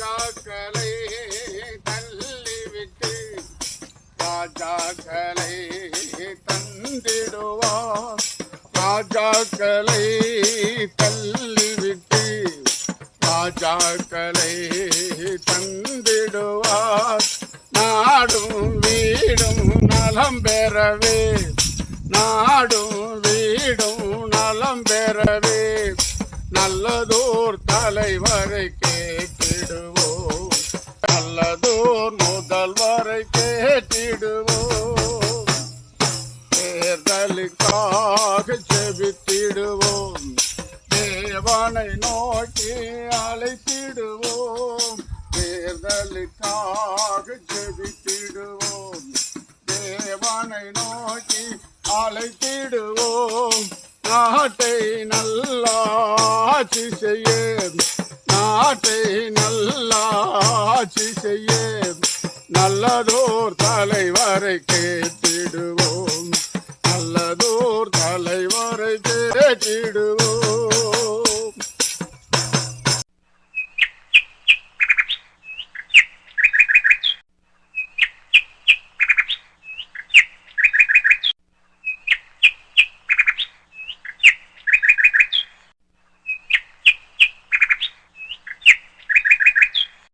ராஜாக்களை தள்ளிவிட்டு ராஜாக்களை தந்திடுவார். ராஜாக்களை தள்ளிவிட்டு ராஜாக்களை தந்திடுவார். நாடும் வீடும் நலம் பெறவே நாடும் வீடும் நலம் பெறவே நல்லதோர் தலைவரை கேட்டிடுவோம். நல்லதோர் முதல்வரை கேட்டிடுவோம். தேர்தலுக்காக ஜெபித்திடுவோம். தேவனை நோக்கி அழைத்திடுவோம். தேர்தலுக்காக ஜெபித்திடுவோம். தேவனை நோக்கி அழைத்திடுவோம். நாட்டை நல்லாட்சி செய்ய நாட்டை நல்லாட்சி செய்ய நல்லதோர் தலைவரை கேட்டிடுவோம். நல்லதோர் தலைவரை கேட்டிடுவோம்.